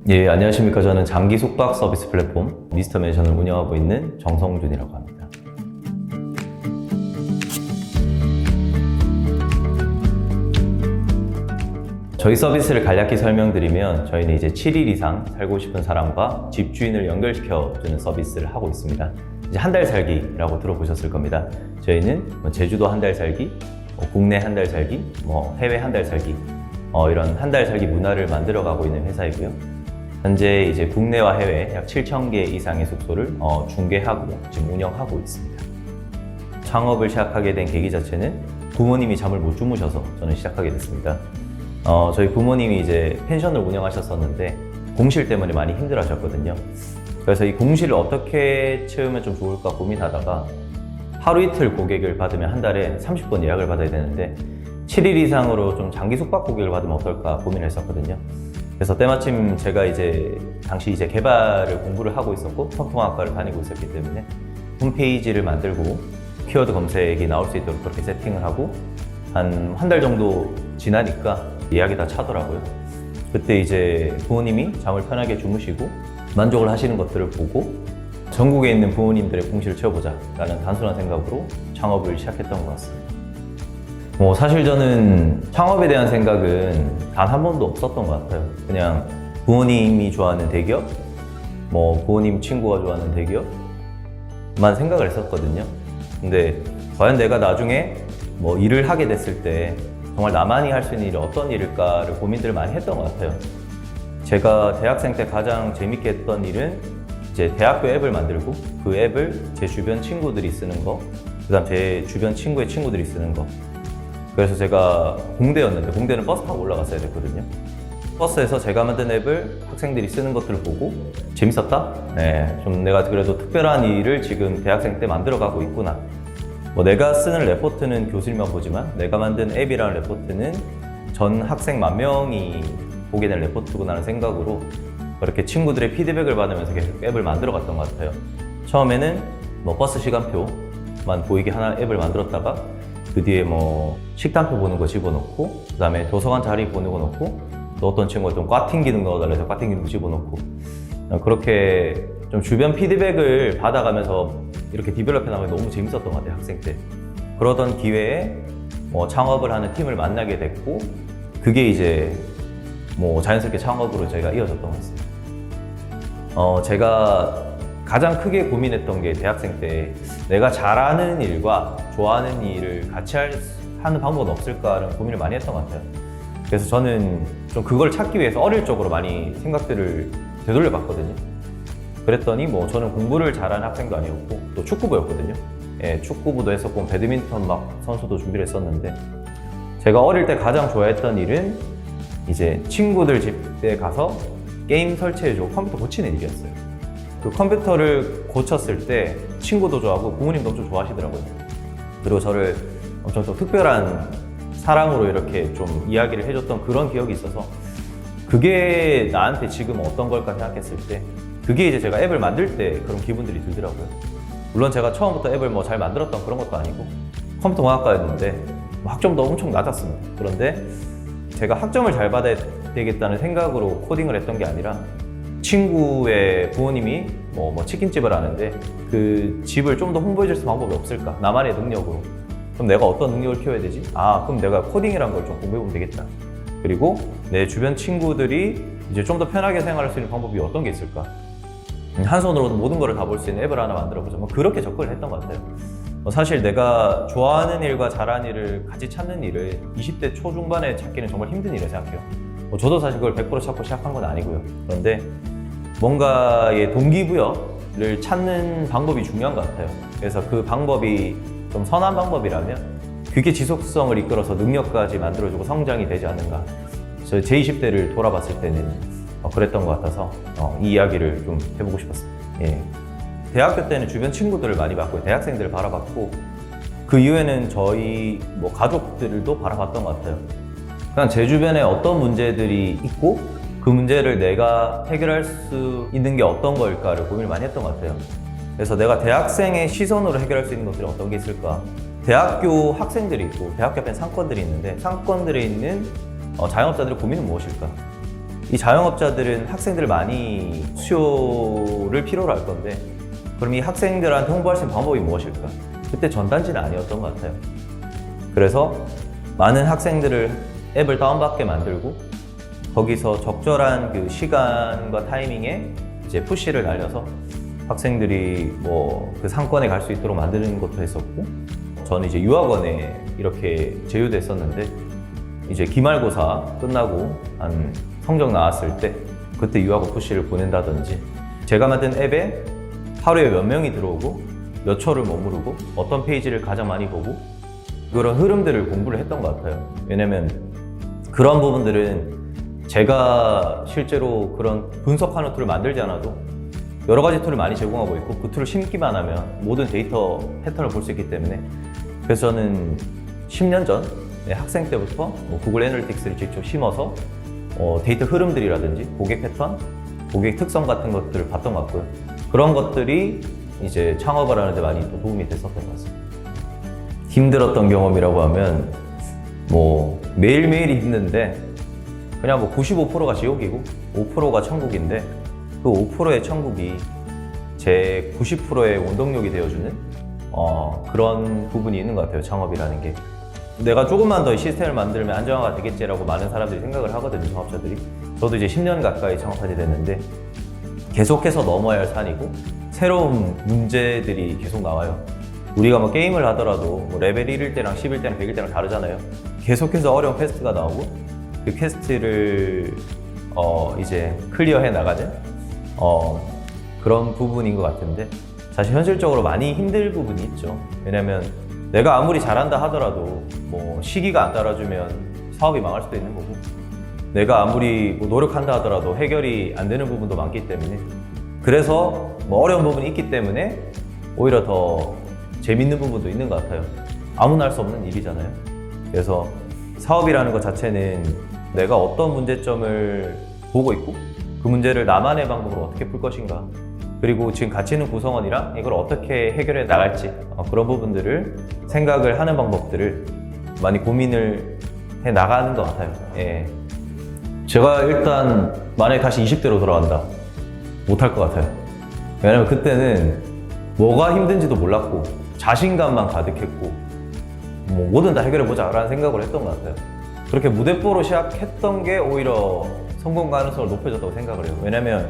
예, 안녕하십니까. 저는 장기 숙박 서비스 플랫폼 미스터 맨션을 운영하고 있는 정성준이라고 합니다. 저희 서비스를 간략히 설명드리면 저희는 이제 7일 이상 살고 싶은 사람과 집주인을 연결시켜주는 서비스를 하고 있습니다. 이제 한 달 살기라고 들어보셨을 겁니다. 저희는 제주도 한 달 살기, 국내 한 달 살기, 해외 한 달 살기, 이런 한 달 살기 문화를 만들어가고 있는 회사이고요. 현재 이제 국내와 해외 약 7,000개 이상의 숙소를 중개하고 지금 운영하고 있습니다. 창업을 시작하게 된 계기 자체는 부모님이 잠을 못 주무셔서 저는 시작하게 됐습니다. 저희 부모님이 이제 펜션을 운영하셨었는데 공실 때문에 많이 힘들어 하셨거든요. 그래서 이 공실을 어떻게 채우면 좀 좋을까 고민하다가 하루 이틀 고객을 받으면 한 달에 30번 예약을 받아야 되는데 7일 이상으로 좀 장기 숙박 고객을 받으면 어떨까 고민을 했었거든요. 그래서 때마침 제가 당시 개발을 공부를 하고 있었고 통합학과를 다니고 있었기 때문에 홈페이지를 만들고 키워드 검색이 나올 수 있도록 그렇게 세팅을 하고 한 달 정도 지나니까 예약이 다 차더라고요. 그때 이제 부모님이 잠을 편하게 주무시고 만족을 하시는 것들을 보고 전국에 있는 부모님들의 공실을 채워보자 라는 단순한 생각으로 창업을 시작했던 것 같습니다. 사실 저는 창업에 대한 생각은 단 한 번도 없었던 것 같아요. 그냥 부모님이 좋아하는 대기업, 부모님 친구가 좋아하는 대기업만 생각을 했었거든요. 근데 과연 내가 나중에 일을 하게 됐을 때 정말 나만이 할 수 있는 일이 어떤 일일까를 고민들을 많이 했던 것 같아요. 제가 대학생 때 가장 재밌게 했던 일은 이제 대학교 앱을 만들고 그 앱을 제 주변 친구들이 쓰는 거, 그다음 제 주변 친구의 친구들이 쓰는 거. 그래서 제가 공대였는데 공대는 버스 타고 올라갔어야 됐거든요. 버스에서 제가 만든 앱을 학생들이 쓰는 것들을 보고 재밌었다? 네, 좀 내가 그래도 특별한 일을 지금 대학생 때 만들어가고 있구나. 내가 쓰는 레포트는 교수님만 보지만 내가 만든 앱이라는 레포트는 전 학생 10,000명이 보게 된 레포트구나라는 생각으로 그렇게 친구들의 피드백을 받으면서 계속 앱을 만들어 갔던 것 같아요. 처음에는 버스 시간표만 보이게 하나 앱을 만들었다가 그 뒤에 식단표 보는 거 집어넣고 그 다음에 도서관 자리 보는 거 넣고 또 어떤 친구가 좀 꽈팅 기능 넣어달라 해서 꽈팅 기능 집어넣고 그렇게 좀 주변 피드백을 받아가면서 이렇게 디벨롭해 나가면 너무 재밌었던 것 같아요, 학생 때. 그러던 기회에 창업을 하는 팀을 만나게 됐고 그게 이제 자연스럽게 창업으로 저희가 이어졌던 것 같습니다. 제가 가장 크게 고민했던 게 대학생 때 내가 잘하는 일과 좋아하는 일을 같이 하는 방법은 없을까라는 고민을 많이 했던 것 같아요. 그래서 저는 좀 그걸 찾기 위해서 어릴 적으로 많이 생각들을 되돌려 봤거든요. 그랬더니 저는 공부를 잘하는 학생도 아니었고 또 축구부였거든요. 예, 축구부도 했었고 배드민턴 선수도 준비를 했었는데 제가 어릴 때 가장 좋아했던 일은 이제 친구들 집에 가서 게임 설치해주고 컴퓨터 고치는 일이었어요. 그 컴퓨터를 고쳤을 때 친구도 좋아하고 부모님도 엄청 좋아하시더라고요. 그리고 저를 엄청 좀 특별한 사랑으로 이렇게 좀 이야기를 해줬던 그런 기억이 있어서 그게 나한테 지금 어떤 걸까 생각했을 때 그게 이제 제가 앱을 만들 때 그런 기분들이 들더라고요. 물론 제가 처음부터 앱을 잘 만들었던 그런 것도 아니고 컴퓨터공학과였는데 학점도 엄청 낮았습니다. 그런데 제가 학점을 잘 받아야 되겠다는 생각으로 코딩을 했던 게 아니라 친구의 부모님이 치킨집을 하는데 그 집을 좀 더 홍보해 줄 수 있는 방법이 없을까? 나만의 능력으로. 그럼 내가 어떤 능력을 키워야 되지? 그럼 내가 코딩이라는 걸 좀 공부해 보면 되겠다. 그리고 내 주변 친구들이 이제 좀 더 편하게 생활할 수 있는 방법이 어떤 게 있을까? 한 손으로 모든 걸 다 볼 수 있는 앱을 하나 만들어 보자. 그렇게 접근을 했던 것 같아요. 사실 내가 좋아하는 일과 잘하는 일을 같이 찾는 일을 20대 초중반에 찾기는 정말 힘든 일이라고 생각해요. 저도 사실 그걸 100% 찾고 시작한 건 아니고요. 그런데 뭔가의 동기부여를 찾는 방법이 중요한 것 같아요. 그래서 그 방법이 좀 선한 방법이라면 그게 지속성을 이끌어서 능력까지 만들어주고 성장이 되지 않는가. 제 20대를 돌아봤을 때는 그랬던 것 같아서 이 이야기를 좀 해보고 싶었습니다. 예. 대학교 때는 주변 친구들을 많이 봤고 대학생들을 바라봤고 그 이후에는 저희 가족들도 바라봤던 것 같아요. 그냥 제 주변에 어떤 문제들이 있고 그 문제를 내가 해결할 수 있는 게 어떤 걸까를 고민을 많이 했던 것 같아요. 그래서 내가 대학생의 시선으로 해결할 수 있는 것들이 어떤 게 있을까? 대학교 학생들이 있고 대학교 앞에 상권들이 있는데 상권들에 있는 자영업자들의 고민은 무엇일까? 이 자영업자들은 학생들을 많이 수요를 필요로 할 건데 그럼 이 학생들한테 홍보할 수 있는 방법이 무엇일까? 그때 전단지는 아니었던 것 같아요. 그래서 많은 학생들을 앱을 다운받게 만들고 거기서 적절한 그 시간과 타이밍에 이제 푸시를 날려서 학생들이 뭐 그 상권에 갈 수 있도록 만드는 것도 했었고 저는 이제 유학원에 이렇게 제휴됐었는데 이제 기말고사 끝나고 한 성적 나왔을 때 그때 유학원 푸시를 보낸다든지 제가 만든 앱에 하루에 몇 명이 들어오고 몇 초를 머무르고 어떤 페이지를 가장 많이 보고 그런 흐름들을 공부를 했던 것 같아요. 왜냐면 그런 부분들은 제가 실제로 그런 분석하는 툴을 만들지 않아도 여러 가지 툴을 많이 제공하고 있고 그 툴을 심기만 하면 모든 데이터 패턴을 볼 수 있기 때문에 그래서 저는 10년 전 학생 때부터 구글 애널리틱스를 직접 심어서 데이터 흐름들이라든지 고객 패턴, 고객 특성 같은 것들을 봤던 것 같고요. 그런 것들이 이제 창업을 하는데 많이 또 도움이 됐었던 것 같습니다. 힘들었던 경험이라고 하면 뭐 매일매일이 힘든데 그냥 뭐 95%가 지옥이고 5%가 천국인데 그 5%의 천국이 제 90%의 원동력이 되어주는 그런 부분이 있는 것 같아요. 창업이라는 게 내가 조금만 더 시스템을 만들면 안정화가 되겠지라고 많은 사람들이 생각을 하거든요. 창업자들이. 저도 이제 10년 가까이 창업하게 됐는데 계속해서 넘어야 할 산이고 새로운 문제들이 계속 나와요. 우리가 뭐 게임을 하더라도 뭐 레벨 1일 때랑 10일 때랑 100일 때랑 다르잖아요. 계속해서 어려운 퀘스트가 나오고 그 퀘스트를 이제 클리어해 나가는 그런 부분인 것 같은데 사실 현실적으로 많이 힘들 부분이 있죠. 왜냐면 내가 아무리 잘한다 하더라도 뭐 시기가 안 따라주면 사업이 망할 수도 있는 거고 내가 아무리 뭐 노력한다 하더라도 해결이 안 되는 부분도 많기 때문에 그래서 뭐 어려운 부분이 있기 때문에 오히려 더 재밌는 부분도 있는 것 같아요. 아무나 할 수 없는 일이잖아요. 그래서 사업이라는 것 자체는 내가 어떤 문제점을 보고 있고 그 문제를 나만의 방법으로 어떻게 풀 것인가 그리고 지금 같이 있는 구성원이랑 이걸 어떻게 해결해 나갈지 그런 부분들을 생각을 하는 방법들을 많이 고민을 해 나가는 것 같아요. 예. 제가 일단 만약에 다시 20대로 돌아간다 못할 것 같아요. 왜냐면 그때는 뭐가 힘든지도 몰랐고 자신감만 가득했고 뭐 뭐든 다 해결해보자 라는 생각을 했던 것 같아요. 그렇게 무대뽀로 시작했던 게 오히려 성공 가능성을 높여줬다고 생각을 해요. 왜냐면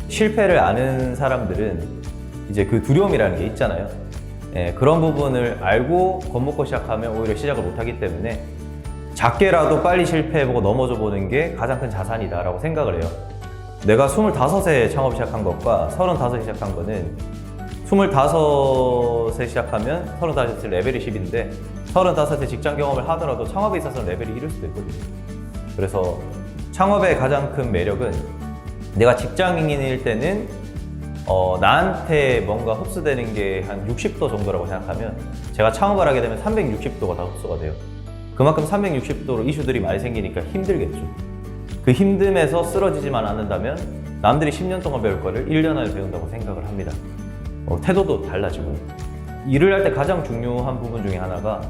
실패를 아는 사람들은 이제 그 두려움이라는 게 있잖아요. 예, 그런 부분을 알고 겁먹고 시작하면 오히려 시작을 못하기 때문에 작게라도 빨리 실패해보고 넘어져 보는 게 가장 큰 자산이다라고 생각을 해요. 내가 25세 창업 시작한 것과 35세 시작한 거는 25세 시작하면 35세 레벨이 10인데 35세 직장 경험을 하더라도 창업에 있어서는 레벨이 1일 수도 있거든요. 그래서 창업의 가장 큰 매력은 내가 직장인일 때는 나한테 뭔가 흡수되는 게 한 60도 정도라고 생각하면 제가 창업을 하게 되면 360도가 다 흡수가 돼요. 그만큼 360도로 이슈들이 많이 생기니까 힘들겠죠. 그 힘듦에서 쓰러지지만 않는다면 남들이 10년 동안 배울 거를 1년 안에 배운다고 생각을 합니다. 태도도 달라지고요. 일을 할 때 가장 중요한 부분 중에 하나가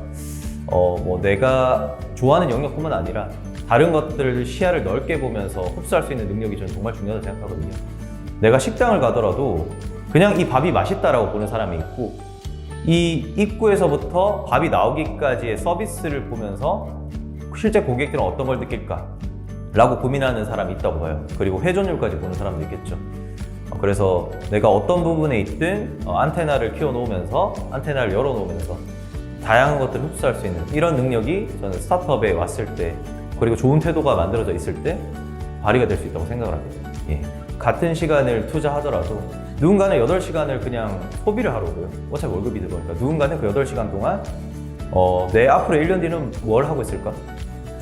뭐 내가 좋아하는 영역뿐만 아니라 다른 것들을 시야를 넓게 보면서 흡수할 수 있는 능력이 저는 정말 중요하다고 생각하거든요. 내가 식당을 가더라도 그냥 이 밥이 맛있다라고 보는 사람이 있고 이 입구에서부터 밥이 나오기까지의 서비스를 보면서 실제 고객들은 어떤 걸 느낄까 라고 고민하는 사람이 있다고 봐요. 그리고 회전율까지 보는 사람도 있겠죠. 그래서 내가 어떤 부분에 있든 안테나를 키워놓으면서 안테나를 열어놓으면서 다양한 것들을 흡수할 수 있는 이런 능력이 저는 스타트업에 왔을 때 그리고 좋은 태도가 만들어져 있을 때 발휘가 될 수 있다고 생각을 합니다. 예. 같은 시간을 투자하더라도 누군가는 8시간을 그냥 소비를 하려고요. 어차피 월급이 들어오니까 누군가는 그 8시간 동안 내 앞으로 1년 뒤는 뭘 하고 있을까?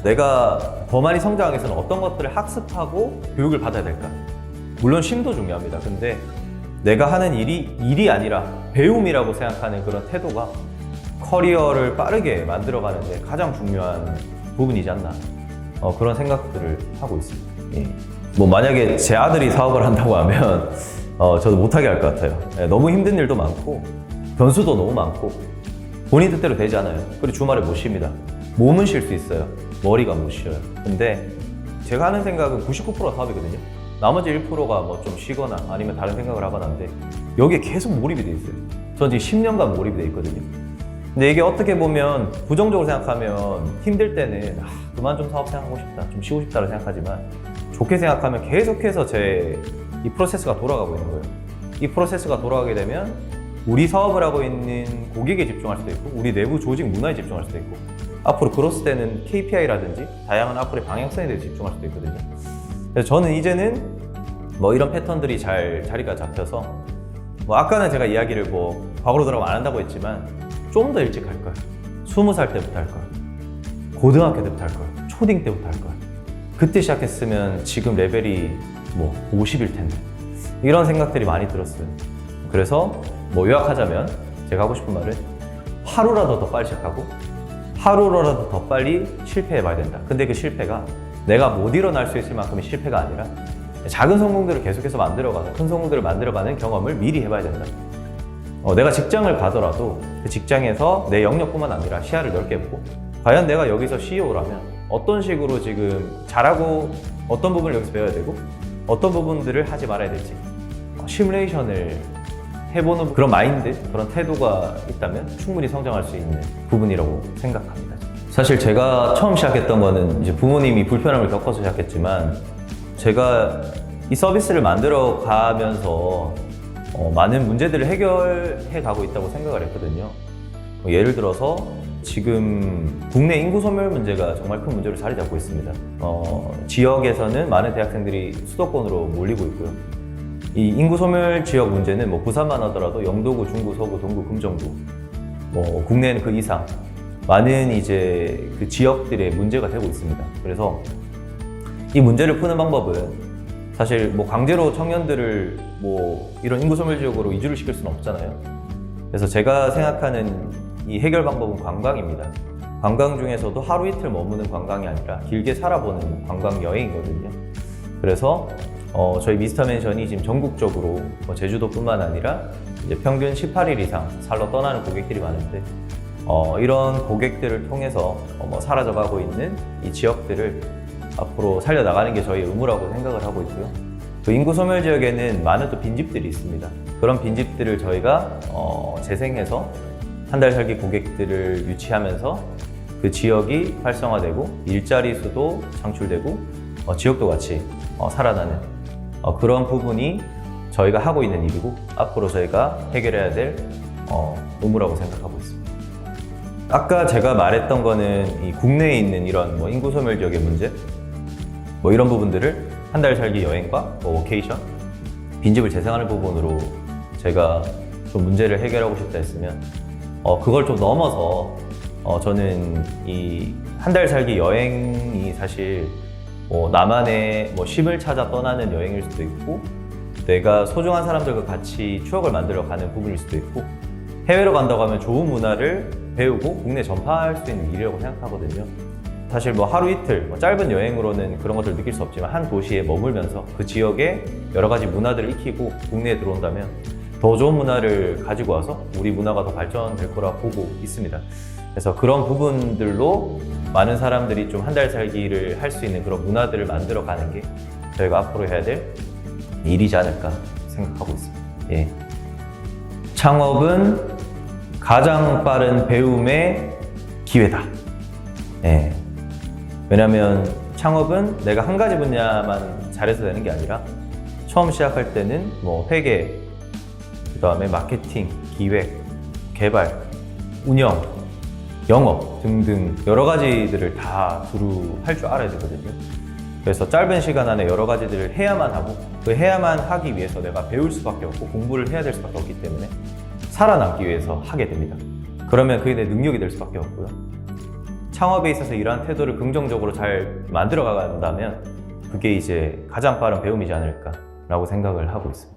내가 더 많이 성장하기 위해서는 어떤 것들을 학습하고 교육을 받아야 될까? 물론 쉼도 중요합니다. 근데 내가 하는 일이 아니라 배움이라고 생각하는 그런 태도가 커리어를 빠르게 만들어가는데 가장 중요한 부분이지 않나 그런 생각들을 하고 있습니다. 예. 뭐 만약에 제 아들이 사업을 한다고 하면 저도 못하게 할 것 같아요. 예, 너무 힘든 일도 많고 변수도 너무 많고 본인 뜻대로 되지 않아요. 그리고 주말에 못 쉽니다. 몸은 쉴 수 있어요. 머리가 못 쉬어요. 근데 제가 하는 생각은 99%가 사업이거든요. 나머지 1%가 뭐 좀 쉬거나 아니면 다른 생각을 하거나 하는데 여기에 계속 몰입이 돼 있어요. 저는 지금 10년간 몰입이 돼 있거든요. 근데 이게 어떻게 보면 부정적으로 생각하면 힘들 때는 그만 좀 사업 생각하고 싶다, 좀 쉬고 싶다고 생각하지만 좋게 생각하면 계속해서 제 이 프로세스가 돌아가고 있는 거예요. 이 프로세스가 돌아가게 되면 우리 사업을 하고 있는 고객에 집중할 수도 있고 우리 내부 조직 문화에 집중할 수도 있고 앞으로 그로스 때는 KPI라든지 다양한 앞으로의 방향성에 대해 집중할 수도 있거든요. 그래서 저는 이제는 뭐 이런 패턴들이 잘 자리가 잡혀서 뭐 아까는 제가 이야기를 뭐 과거로 돌아가면 안 한다고 했지만 좀 더 일찍 할 거야. 20살 때부터 할 거야. 고등학교 때부터 할 거야. 초딩 때부터 할 거야. 그때 시작했으면 지금 레벨이 뭐 50일 텐데 이런 생각들이 많이 들었어요. 그래서 뭐 요약하자면 제가 하고 싶은 말은 하루라도 더 빨리 시작하고 하루라도 더 빨리 실패해 봐야 된다. 근데 그 실패가 내가 못 일어날 수 있을 만큼의 실패가 아니라 작은 성공들을 계속해서 만들어가는 큰 성공들을 만들어가는 경험을 미리 해봐야 된다. 내가 직장을 가더라도 그 직장에서 내 영역뿐만 아니라 시야를 넓게 보고 과연 내가 여기서 CEO라면 어떤 식으로 지금 잘하고 어떤 부분을 여기서 배워야 되고 어떤 부분들을 하지 말아야 될지 시뮬레이션을 해보는 그런 마인드, 그런 태도가 있다면 충분히 성장할 수 있는 부분이라고 생각합니다. 사실 제가 처음 시작했던 거는 이제 부모님이 불편함을 겪어서 시작했지만 제가 이 서비스를 만들어 가면서 많은 문제들을 해결해 가고 있다고 생각을 했거든요. 예를 들어서 지금 국내 인구 소멸 문제가 정말 큰 문제로 자리 잡고 있습니다. 지역에서는 많은 대학생들이 수도권으로 몰리고 있고요. 이 인구 소멸 지역 문제는 뭐 부산만 하더라도 영도구, 중구, 서구, 동구, 금정구, 뭐 국내에는 그 이상 많은 이제 그 지역들의 문제가 되고 있습니다. 그래서 이 문제를 푸는 방법은 사실 뭐 강제로 청년들을 뭐 이런 인구 소멸 지역으로 이주를 시킬 수는 없잖아요. 그래서 제가 생각하는 이 해결 방법은 관광입니다. 관광 중에서도 하루 이틀 머무는 관광이 아니라 길게 살아보는 관광 여행이거든요. 그래서 저희 미스터맨션이 지금 전국적으로 제주도뿐만 아니라 이제 평균 18일 이상 살러 떠나는 고객들이 많은데 이런 고객들을 통해서 사라져가고 있는 이 지역들을 앞으로 살려나가는 게 저희의 의무라고 생각을 하고 있고요. 그 인구 소멸 지역에는 많은 또 빈집들이 있습니다. 그런 빈집들을 저희가 재생해서 한 달 살기 고객들을 유치하면서 그 지역이 활성화되고 일자리 수도 창출되고 지역도 같이 살아나는 그런 부분이 저희가 하고 있는 일이고 앞으로 저희가 해결해야 될 의무라고 생각하고 있습니다. 아까 제가 말했던 거는 이 국내에 있는 이런 뭐 인구 소멸 지역의 문제 뭐 이런 부분들을 한 달 살기 여행과 워케이션, 빈집을 재생하는 부분으로 제가 좀 문제를 해결하고 싶다 했으면 그걸 좀 넘어서 저는 이 한 달 살기 여행이 사실 나만의 쉼을 찾아 떠나는 여행일 수도 있고 내가 소중한 사람들과 같이 추억을 만들어가는 부분일 수도 있고 해외로 간다고 하면 좋은 문화를 배우고 국내 전파할 수 있는 일이라고 생각하거든요. 사실 뭐 하루 이틀 짧은 여행으로는 그런 것들을 느낄 수 없지만 한 도시에 머물면서 그 지역의 여러 가지 문화들을 익히고 국내에 들어온다면 더 좋은 문화를 가지고 와서 우리 문화가 더 발전될 거라 보고 있습니다. 그래서 그런 부분들로 많은 사람들이 좀 한 달 살기를 할 수 있는 그런 문화들을 만들어 가는 게 저희가 앞으로 해야 될 일이지 않을까 생각하고 있습니다. 예. 창업은 가장 빠른 배움의 기회다. 예. 왜냐면 창업은 내가 한 가지 분야만 잘해서 되는 게 아니라 처음 시작할 때는 뭐 회계, 그 다음에 마케팅, 기획, 개발, 운영, 영업 등등 여러 가지들을 다 두루 할 줄 알아야 되거든요. 그래서 짧은 시간 안에 여러 가지들을 해야만 하고 그 해야만 하기 위해서 내가 배울 수밖에 없고 공부를 해야 될 수밖에 없기 때문에 살아남기 위해서 하게 됩니다. 그러면 그게 내 능력이 될 수밖에 없고요. 창업에 있어서 이러한 태도를 긍정적으로 잘 만들어 간다면 그게 이제 가장 빠른 배움이지 않을까라고 생각을 하고 있습니다.